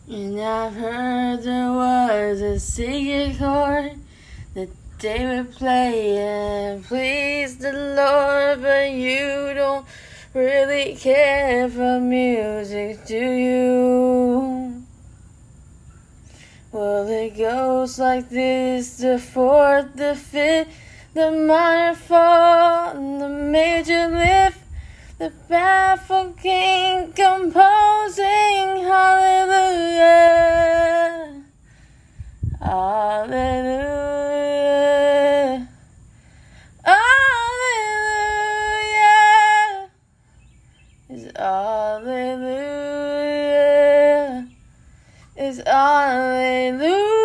And I've heard there was a secret chord that they would play and please the Lord, but you don't really care for music, do you? Well, it goes like this: the fourth, the fifth, the minor fall, and the major lift, the baffled king composing hallelujah, hallelujah, hallelujah, is hallelujah, is hallelujah.